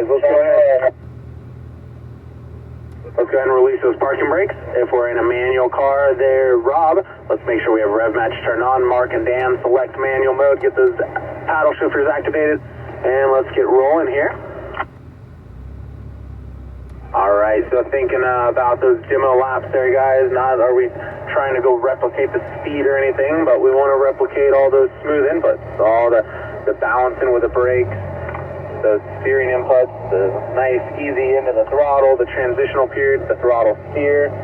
guys. Let's go ahead. Let's go ahead and release those parking brakes. If we're in a manual car there, Rob, let's make sure we have rev match turned on. Mark and Dan, select manual mode, get those paddle shifters activated, and let's get rolling here. Alright, so thinking about those demo laps there, guys. Not are we trying to go replicate the speed or anything, but we want to replicate all those smooth inputs, all the balancing with the brakes, the steering inputs, the nice easy into the throttle, the transitional period, the throttle steer.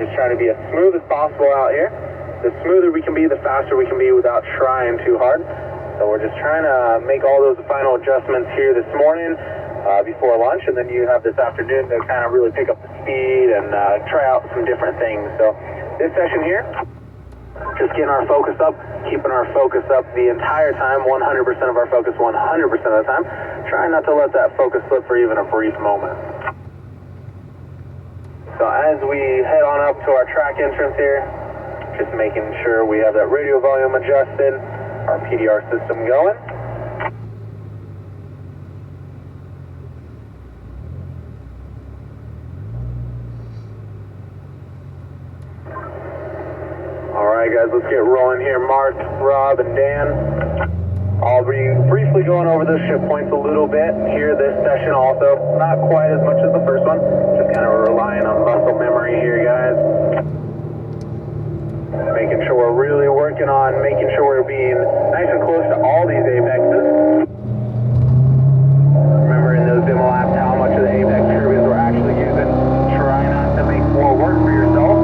Just trying to be as smooth as possible out here. The smoother we can be, the faster we can be without trying too hard. So we're just trying to make all those final adjustments here this morning before lunch, and then you have this afternoon to kind of really pick up the speed and try out some different things. So this session here, just getting our focus up, keeping our focus up the entire time, 100% of our focus 100% of the time. Trying not to let that focus slip for even a brief moment. So as we head on up to our track entrance here, just making sure we have that radio volume adjusted, our PDR system going. Alright guys, let's get rolling here. Mark, Rob, and Dan. I'll be briefly going over the shift points a little bit here this session also. Not quite as much as the first one. Just kind of relying on muscle memory here, guys. Making sure we're really working on making sure we're being nice and close to all these apexes. Remember in those demo laps how much of the apex turbines we're actually using. Try not to make more work for yourself.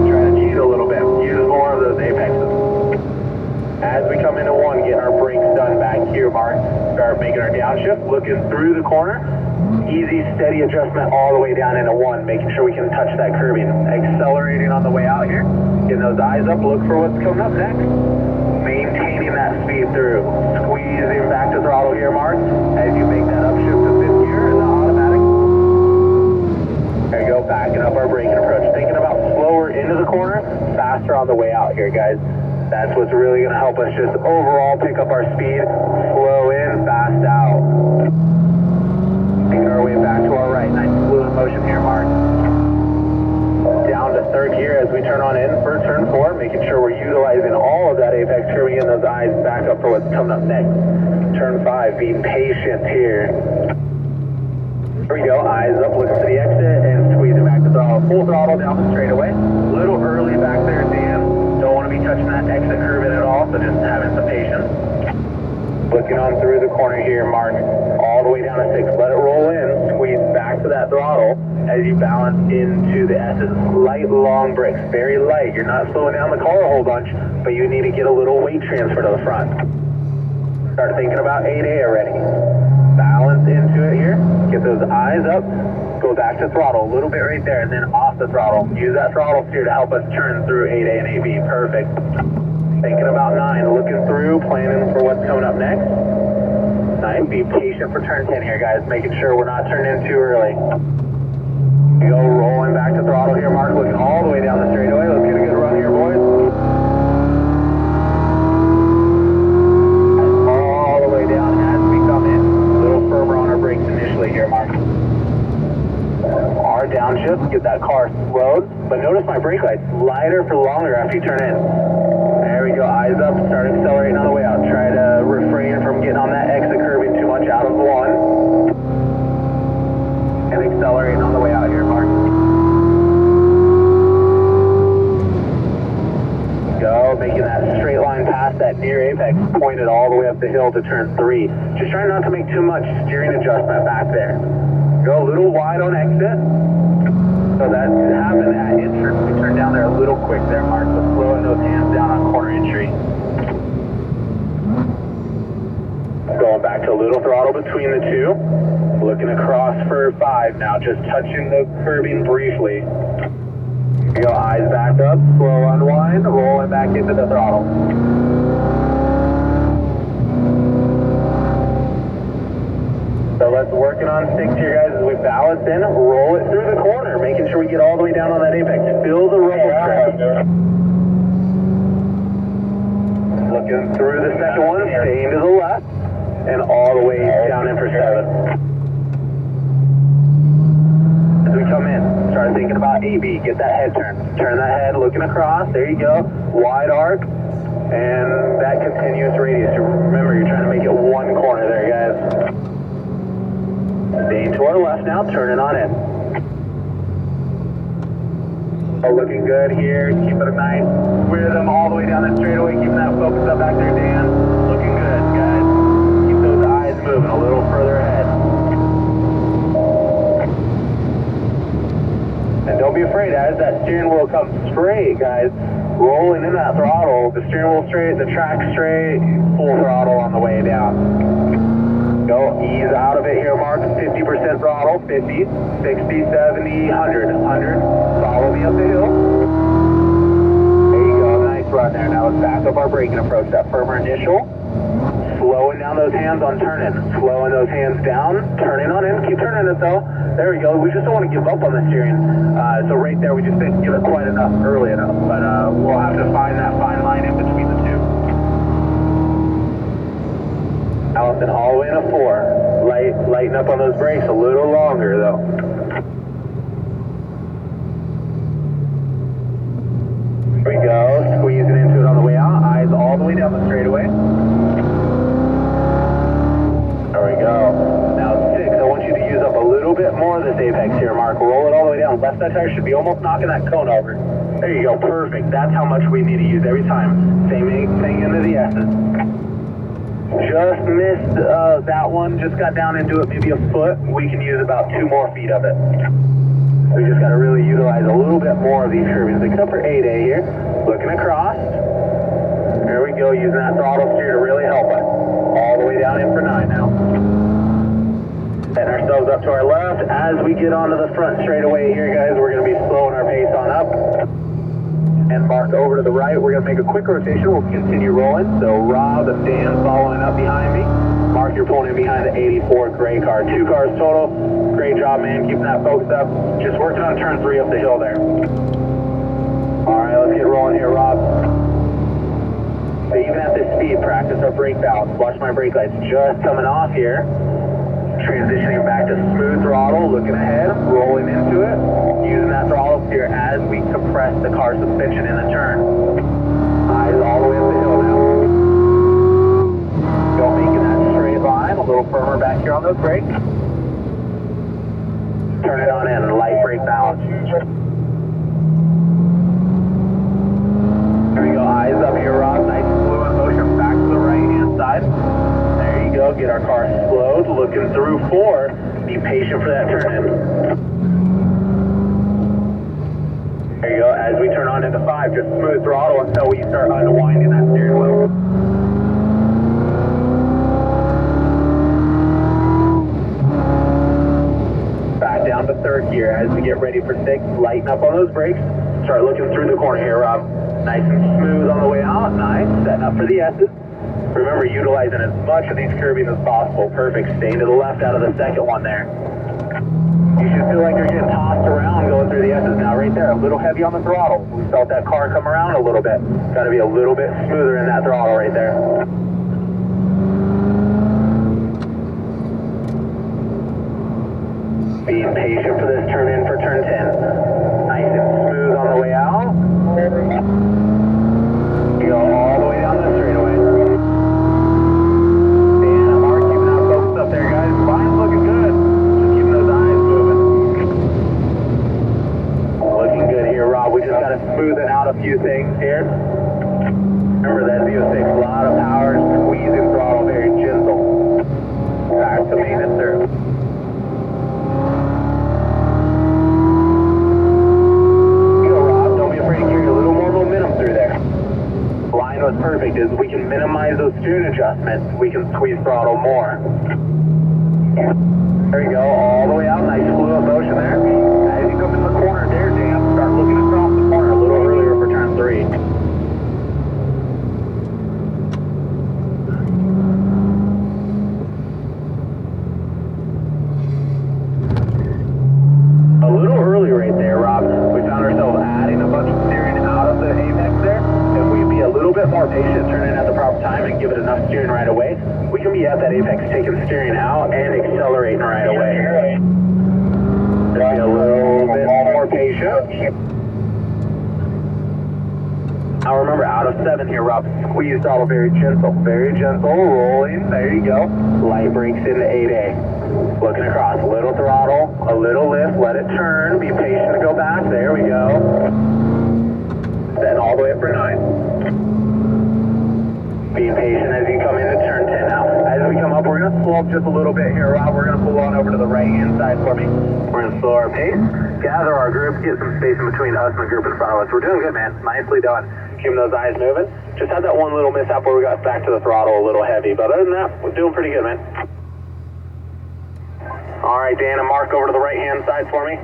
Try to cheat a little bit. Use more of those apexes. As we come into one, getting our brakes done back here, Mark. Start making our downshift, looking through the corner. Easy, steady adjustment all the way down into one, making sure we can touch that curbing. Accelerating on the way out here. Getting those eyes up, look for what's coming up next. Maintaining that speed through. Squeezing back to throttle here, Mark, as you make that upshift to fifth gear in the automatic. There you go, backing up our braking approach. Thinking about slower into the corner, faster on the way out here, guys. That's what's really going to help us just overall pick up our speed, slow in, fast out. Making our way back to our right. Nice fluid motion here, Mark. Down to third gear as we turn on in for turn 4, making sure we're utilizing all of that apex turbine and those eyes back up for what's coming up next. Turn 5, being patient here. Here we go, eyes up, looking for the exit and squeezing back to throttle. Full throttle down the straightaway. A little early back there, Dan. Don't want to be touching that exit curve at all, so just having some patience. Looking on through the corner here, Mark, all the way down to 6. Let it roll in, squeeze back to that throttle as you balance into the S's. Light, long brakes, very light. You're not slowing down the car a whole bunch, but you need to get a little weight transfer to the front. Start thinking about 8A already. Balance into it here, get those eyes up. Go back to throttle, a little bit right there, and then off the throttle. Use that throttle steer to help us turn through 8A and 8B. Perfect. Thinking about 9, looking through, planning for what's coming up next. 9, be patient for turn 10 here, guys, making sure we're not turning in too early. Go rolling back to throttle here, Mark, looking all the way down the straightaway. Let's get a good run here, boys. All the way down as we come in. A little firmer on our brakes initially here, Mark. Our downshift, get that car slowed, but notice my brake lights lighter for longer after you turn in. There we go, eyes up, start accelerating on the way out. Try to refrain from getting on that exit curbing too much out of 1. And accelerating on the way out here, Mark. Go, making that straight line past that near apex, pointed all the way up the hill to turn 3. Just trying not to make too much steering adjustment back there. Go a little wide on exit. So that happened at entrance. We turned down there a little quick there, Mark, so slowing those hands down on corner entry. Going back to a little throttle between the two. Looking across for 5 now, just touching the curbing briefly. Go eyes back up, slow unwind, rolling back into the throttle. So let's working on 6 here, guys, as we balance in, roll it through the corner, making sure we get all the way down on that apex. Feel the rumble strip. Looking through the second one, staying to the left, and all the way down in for 7. start thinking about AB. Get that head turned. Turn that head, looking across. There you go. Wide arc. And that continuous radius. Remember, you're trying to make it one corner there, guys. Staying to our left now, turning on in. Oh, looking good here. Keep it a nice rhythm all the way down that straightaway. Keeping that focus up back there, Dan. Looking good, guys. Keep those eyes moving a little further ahead. And don't be afraid, as that steering wheel comes straight, guys. Rolling in that throttle, the steering wheel straight, the track straight, full throttle on the way down. Go, ease out of it here, Mark. 50% throttle, 50, 60, 70, 100, 100. Follow me up the hill. There you go, nice run there. Now let's back up our braking approach, that firmer initial. Slowing down those hands on turn-in. Slowing those hands down, turning on in. Keep turning it though. There we go. We just don't want to give up on the steering. So right there, we just didn't give it quite enough early enough. But we'll have to find that fine line in between the two. Allison, all the way in a 4. Lighten up on those brakes a little longer though. There we go. Squeezing into it on the way out. Eyes all the way down the straightaway. There we go. Now 6, I want you to use up a little bit more of this apex here, Mark. Roll it all the way down. Left side tire should be almost knocking that cone over. There you go. Perfect. That's how much we need to use every time. Same thing into the S's. Just missed that one. Just got down into it maybe a foot. We can use about 2 more feet of it. We just got to really utilize a little bit more of these curves, except for 8A here. Looking across. There we go. Using that throttle steer to really help us. All the way down in for 9 now. Setting ourselves up to our left. As we get onto the front straightaway here, guys, we're going to be slowing our pace on up. And Mark over to the right. We're going to make a quick rotation. We'll continue rolling. So Rob and Dan following up behind me. Mark, you're pulling in behind the 84 gray car. 2 cars total. Great job, man. Keeping that focus up. Just working on turn 3 up the hill there. All right, let's get rolling here, Rob. So even at this speed, practice our brake balance. Watch my brake lights just coming off here. Transitioning back to smooth throttle, looking ahead, rolling into it, using that throttle steer as we compress the car suspension in the turn. Eyes all the way up the hill now. Go making that straight line, a little firmer back here on those brakes. Turn it on in, light brake balance. There we go, eyes up here, Rob. Nice fluid motion back to the right-hand side. There you go, get our car slowed, looking through 4. Be patient for that turn in. There you go, as we turn on into 5, just smooth throttle until we start unwinding that steering wheel. Back down to 3rd gear as we get ready for 6. Lighten up on those brakes. Start looking through the corner here, Rob. Nice and smooth on the way out. Nice. Setting up for the S's. Remember, utilizing as much of these curbing as possible. Perfect. Staying to the left out of the second one there. You should feel like you're getting tossed around going through the S's now. Right there. A little heavy on the throttle. We felt that car come around a little bit. Got to be a little bit smoother in that throttle right there. Being patient for this turn in for turn 10. Nice and smooth on the way out. You go all the way down the straightaway. Dan and Mark keeping our focus up there, guys. Line's looking good. Just keeping those eyes moving. Looking good here, Rob. We just got to smoothen out a few things here. Remember that Z06, a lot of power, squeezing throttle, very gentle. Back to maintenance there. Was perfect is we can minimize those steering adjustments. We can squeeze throttle more. There you go, all the way out. Nice fluid motion there. As you come in the corner there, Dan, start looking across the corner a little earlier for turn 3. A little early right there, Rob. We found ourselves adding a bunch of steering out of the apex there. If we be a little bit more patient, turn it at the proper time and give it enough steering right away, we can be at that apex taking steering out and accelerating right away. Just be a little bit more patient. Now remember, out of 7 here, Rob. Squeeze throttle very gentle. Very gentle. Rolling. There you go. Light brakes into 8A. Looking across. Little throttle. A little lift. Let it turn. Be patient to go back. There we go. Then all the way up for 9. Being patient as you come into turn 10 now. As we come up, we're going to slow up just a little bit here, Rob. We're going to pull on over to the right-hand side for me. We're going to slow our pace. Gather our group. Get some space in between us and the group in front of us. We're doing good, man. Nicely done. Keeping those eyes moving. Just had that one little mishap where we got back to the throttle a little heavy, but other than that, we're doing pretty good, man. All right, Dan and Mark, over to the right-hand side for me.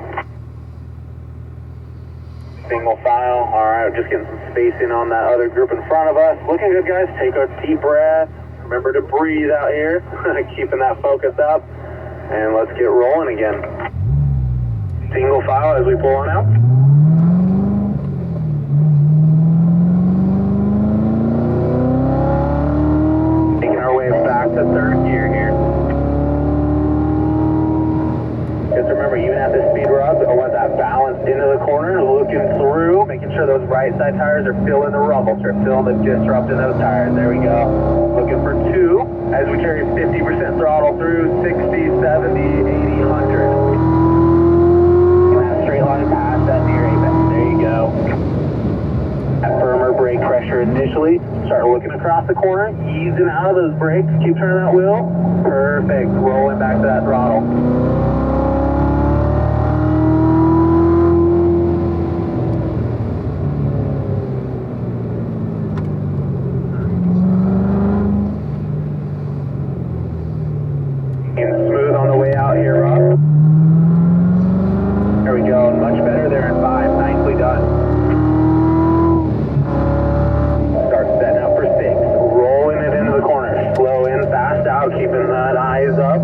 Single file. All right, just getting some spacing on that other group in front of us. Looking good, guys. Take a deep breath. Remember to breathe out here. Keeping that focus up. And let's get rolling again. Single file as we pull on out. Back to third gear here. Just remember, even at this speed, Rob, I want that balance into the corner, looking through, making sure those right side tires are filling the rumble strip, filling the disrupt in those tires. There we go. Looking for 2 as we carry 50% throttle through 60, 70, 80, 100. And that straight line past that near apex. There you go. That firmer brake pressure initially. Start looking across the corner, easing out of those brakes. Keep turning that wheel. Perfect. Rolling back to that throttle. Getting smooth on the way out here, Rob. There we go. Much better there in 5. Nicely done. Keeping that eyes up,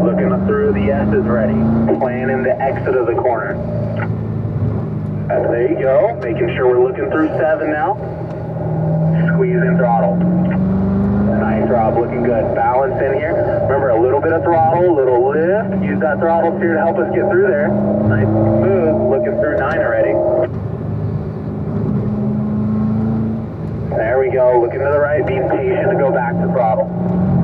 looking through the S's ready, planning the exit of the corner. There you go, making sure we're looking through 7 now. Squeezing throttle. Nice, Rob, looking good. Balance in here. Remember, a little bit of throttle, a little lift. Use that throttle steer to help us get through there. Nice and smooth, looking through 9 already. There we go, looking to the right, being patient to go back to throttle.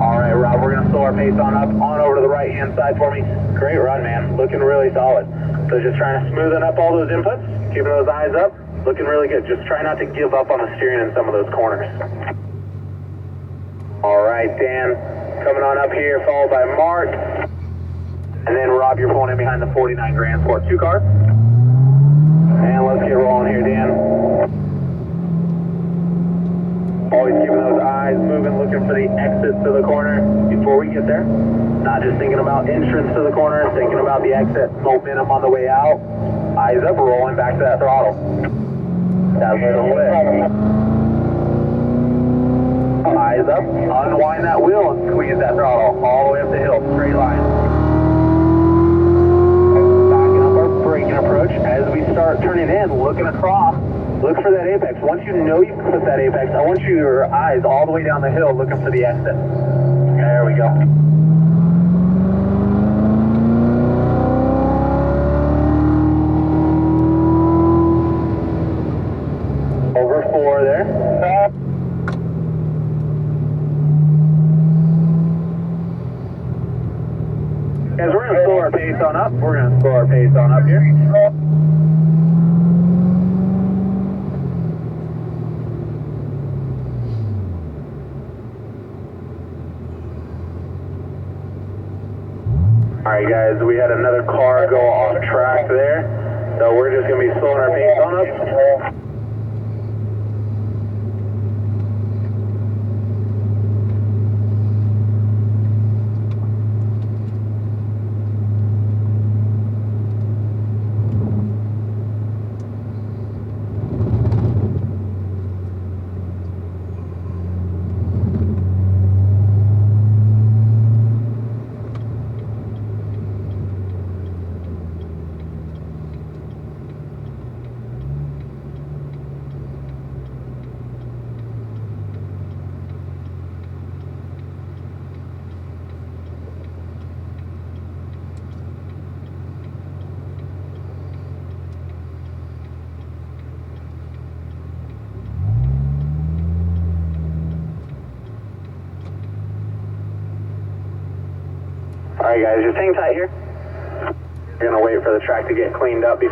All right, Rob, we're going to slow our pace on up, on over to the right-hand side for me. Great run, man. Looking really solid. So just trying to smoothen up all those inputs, keeping those eyes up, looking really good. Just try not to give up on the steering in some of those corners. All right, Dan, coming on up here, followed by Mark. And then, Rob, you're pulling in behind the 49 Grand Sport 2 car. And let's get rolling here, Dan. Always keeping those eyes moving, looking for the exits to the corner before we get there. Not just thinking about entrance to the corner, thinking about the exit, momentum on the way out. Eyes up, rolling back to that throttle. That little lift. Eyes up, unwind that wheel and squeeze that throttle all the way up the hill, straight line. Backing up our braking approach as we start turning in, looking across. Look for that apex. Once you know you put that apex, I want your eyes all the way down the hill looking for the exit. There we go. Over 4 there. Guys, we're going to slow our pace on up. We're going to slow our pace on up here. Alright guys, we had another car go off track there, so we're just going to be slowing our pace on up. All right, guys, you're staying tight here. We're gonna wait for the track to get cleaned up before